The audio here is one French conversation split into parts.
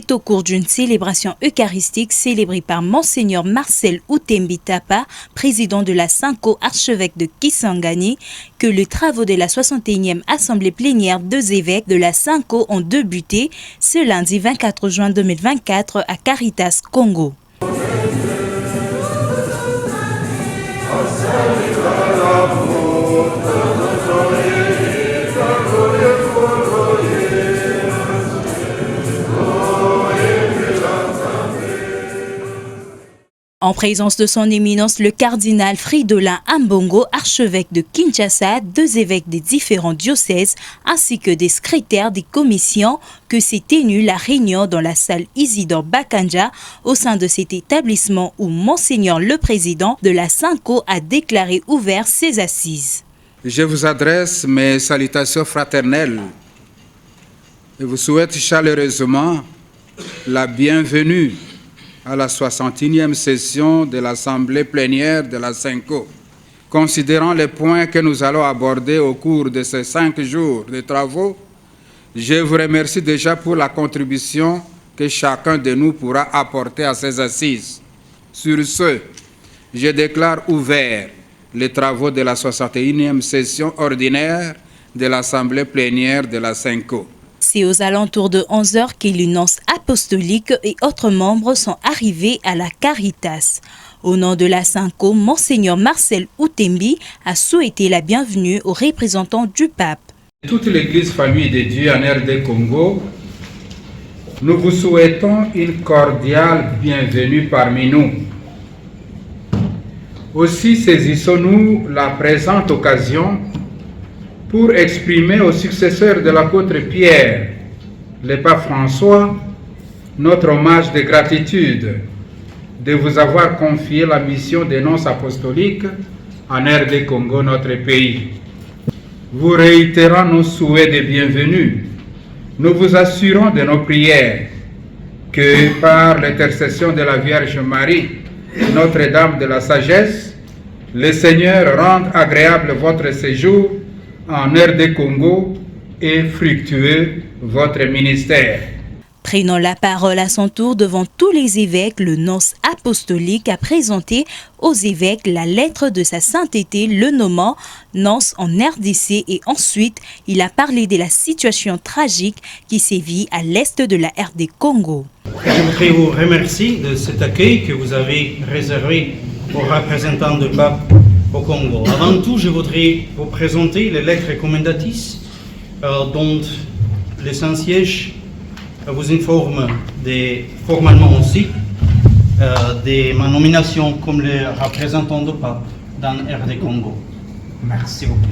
C'est au cours d'une célébration eucharistique célébrée par Monseigneur Marcel Outembi Tapa, président de la Sanko, archevêque de Kisangani, que les travaux de la 61e Assemblée plénière des évêques de la Sanko ont débuté ce lundi 24 juin 2024 à Caritas, Congo. En présence de son éminence le cardinal Fridolin Ambongo, archevêque de Kinshasa, deux évêques des différents diocèses, ainsi que des secrétaires des commissions, que s'est tenue la réunion dans la salle Isidore Bakanja au sein de cet établissement où Monseigneur le président de la Sanko a déclaré ouvert ses assises. Je vous adresse mes salutations fraternelles et vous souhaite chaleureusement la bienvenue à la 61e session de l'Assemblée plénière de la Sanko. Considérant les points que nous allons aborder au cours de ces 5 jours de travaux, je vous remercie déjà pour la contribution que chacun de nous pourra apporter à ces assises. Sur ce, je déclare ouvert les travaux de la 61e session ordinaire de l'Assemblée plénière de la Sanko. C'est aux alentours de 11 h que l'Uniance apostolique et autres membres sont arrivés à la Caritas. Au nom de la Sanko, Monseigneur Marcel Outembi a souhaité la bienvenue aux représentants du pape. Toute l'Église famille de Dieu en RD Congo, nous vous souhaitons une cordiale bienvenue parmi nous. Aussi saisissons-nous la présente occasion pour exprimer aux successeurs de l'apôtre Pierre, le pape François, notre hommage de gratitude de vous avoir confié la mission des nonces apostoliques en RD Congo, notre pays. Vous réitérant nos souhaits de bienvenue, nous vous assurons de nos prières que par l'intercession de la Vierge Marie, Notre-Dame de la Sagesse, le Seigneur rende agréable votre séjour en RD Congo et fructueux votre ministère. Prenant la parole à son tour devant tous les évêques, le nonce apostolique a présenté aux évêques la lettre de sa sainteté, le nommant nonce en RDC, et ensuite il a parlé de la situation tragique qui sévit à l'est de la RD Congo. Je voudrais vous remercier de cet accueil que vous avez réservé aux représentants du pape au Congo. Avant tout, je voudrais vous présenter les lettres recommandatrices dont le Saint-Siège vous informe formellement aussi de ma nomination comme le représentant du pape dans RD Congo. Merci beaucoup.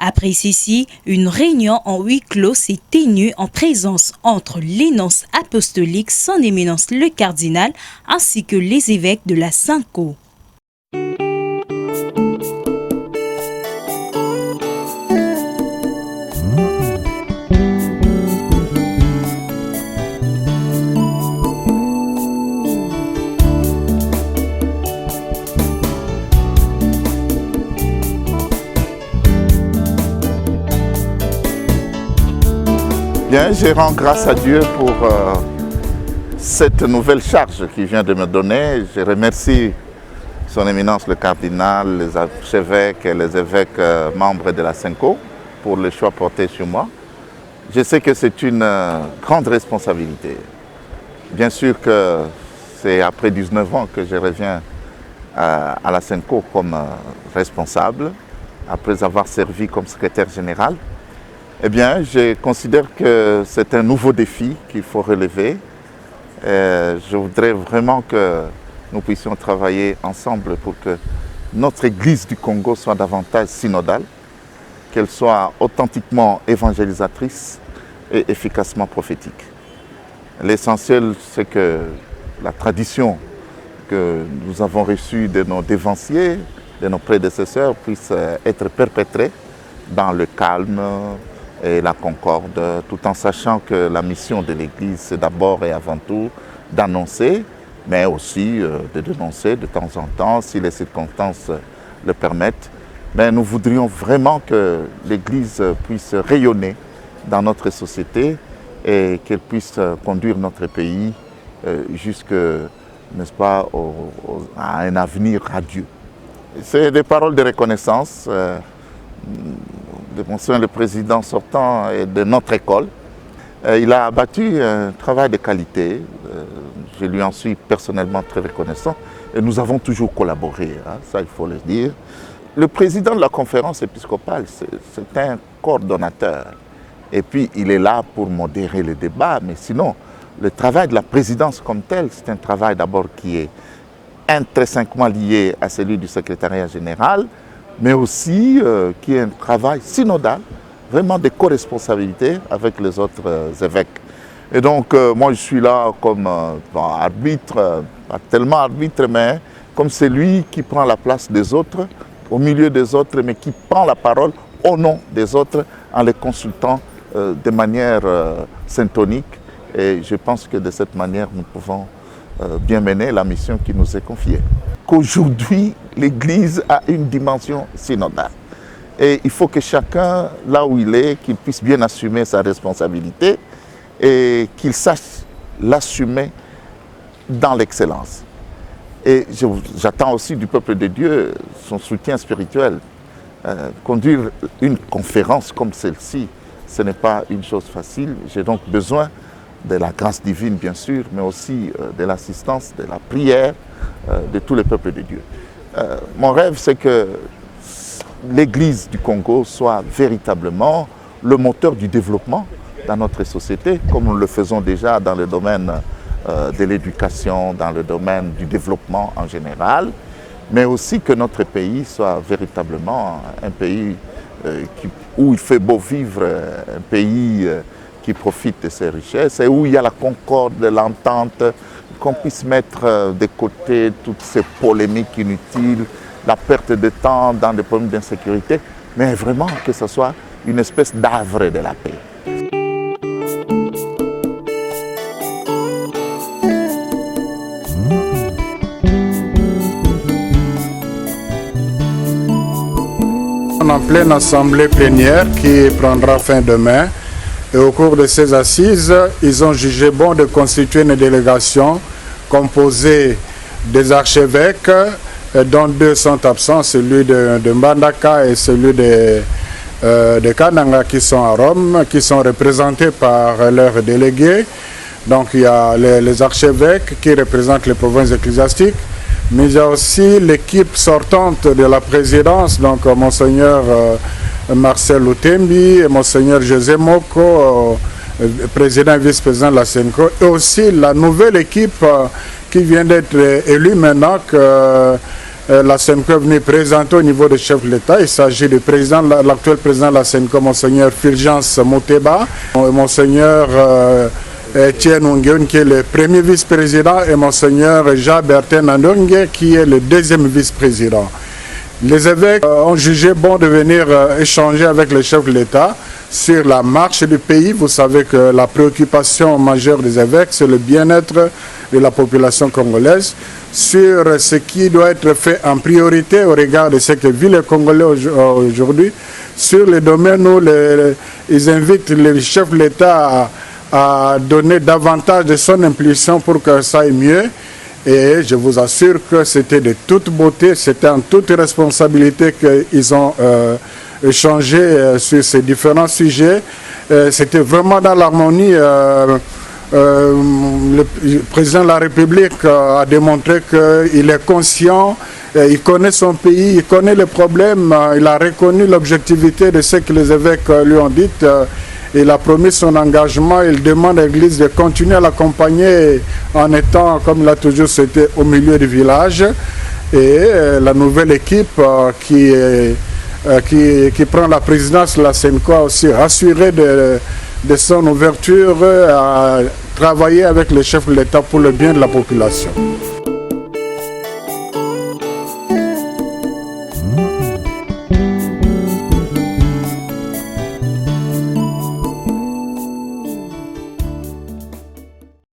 Après ceci, une réunion en huis clos s'est tenue en présence entre l'énonce apostolique, son éminence le cardinal, ainsi que les évêques de la Sanko. Bien, je rends grâce à Dieu pour cette nouvelle charge qu'il vient de me donner. Je remercie son éminence le cardinal, les archevêques et les évêques membres de la Sanko pour le choix porté sur moi. Je sais que c'est une grande responsabilité. Bien sûr que c'est après 19 ans que je reviens à la Sanko comme responsable, après avoir servi comme secrétaire général. Eh bien, je considère que c'est un nouveau défi qu'il faut relever. Je voudrais vraiment que nous puissions travailler ensemble pour que notre Église du Congo soit davantage synodale, qu'elle soit authentiquement évangélisatrice et efficacement prophétique. L'essentiel, c'est que la tradition que nous avons reçue de nos dévanciers, de nos prédécesseurs, puisse être perpétrée dans le calme et la concorde, tout en sachant que la mission de l'Église, c'est d'abord et avant tout d'annoncer, mais aussi de dénoncer de temps en temps, si les circonstances le permettent, mais nous voudrions vraiment que l'Église puisse rayonner dans notre société et qu'elle puisse conduire notre pays jusque, n'est-ce pas, à un avenir radieux. C'est des paroles de reconnaissance de monsieur le président sortant et de notre école. Il a abattu un travail de qualité. Je lui en suis personnellement très reconnaissant et nous avons toujours collaboré, hein, ça il faut le dire. Le président de la conférence épiscopale, c'est un coordonnateur. Et puis il est là pour modérer les débats, mais sinon, le travail de la présidence comme tel, c'est un travail d'abord qui est intrinsèquement lié à celui du secrétariat général, mais aussi qui est un travail synodal, vraiment de co-responsabilité avec les autres évêques. Et donc, moi je suis là comme arbitre, pas tellement arbitre, mais comme celui qui prend la place des autres, au milieu des autres, mais qui prend la parole au nom des autres en les consultant de manière syntonique. Et je pense que de cette manière, nous pouvons bien mener la mission qui nous est confiée. Qu'aujourd'hui, l'Église a une dimension synodale. Et il faut que chacun, là où il est, qu'il puisse bien assumer sa responsabilité et qu'il sache l'assumer dans l'excellence. Et j'attends aussi du peuple de Dieu son soutien spirituel. Conduire une conférence comme celle-ci, ce n'est pas une chose facile. J'ai donc besoin de la grâce divine, bien sûr, mais aussi de l'assistance, de la prière de tous les peuples de Dieu. Mon rêve, c'est que l'Église du Congo soit véritablement le moteur du développement dans notre société, comme nous le faisons déjà dans le domaine de l'éducation, dans le domaine du développement en général, mais aussi que notre pays soit véritablement un pays où il fait beau vivre, un pays qui profite de ses richesses et où il y a la concorde, l'entente, qu'on puisse mettre de côté toutes ces polémiques inutiles, la perte de temps dans des problèmes d'insécurité, mais vraiment que ce soit une espèce d'havre de la paix. En pleine assemblée plénière qui prendra fin demain. Et au cours de ces assises, ils ont jugé bon de constituer une délégation composée des archevêques, dont 2 sont absents, celui de Mbandaka et celui de Kananga qui sont à Rome, qui sont représentés par leurs délégués. Donc il y a les archevêques qui représentent les provinces ecclésiastiques, mais il y a aussi l'équipe sortante de la présidence, donc Monseigneur Marcel Lutembi et Monseigneur José Moko, président et vice-président de la SENCO, et aussi la nouvelle équipe qui vient d'être élue maintenant que la SENCO est venue présenter au niveau du chef de l'État. Il s'agit du président, l'actuel président de la SENCO, Monseigneur Fulgence Moteba, et Monseigneur Etienne Ongeun, qui est le premier vice-président, et Monseigneur Jean-Bertin Nandongue, qui est le deuxième vice-président. Les évêques ont jugé bon de venir échanger avec le chef de l'État sur la marche du pays. Vous savez que la préoccupation majeure des évêques, c'est le bien-être de la population congolaise, sur ce qui doit être fait en priorité au regard de ce que vit les Congolais aujourd'hui, sur les domaines où ils invitent le chef de l'État à donner davantage de son impulsion pour que ça aille mieux. Et je vous assure que c'était de toute beauté, c'était en toute responsabilité qu'ils ont échangé sur ces différents sujets. C'était vraiment dans l'harmonie. Le président de la République a démontré qu'il est conscient, il connaît son pays, il connaît les problèmes, il a reconnu l'objectivité de ce que les évêques lui ont dit. Il a promis son engagement, il demande à l'Église de continuer à l'accompagner en étant, comme il a toujours été, au milieu du village. Et la nouvelle équipe qui prend la présidence de la SENCO a aussi rassuré de son ouverture à travailler avec le chef de l'État pour le bien de la population.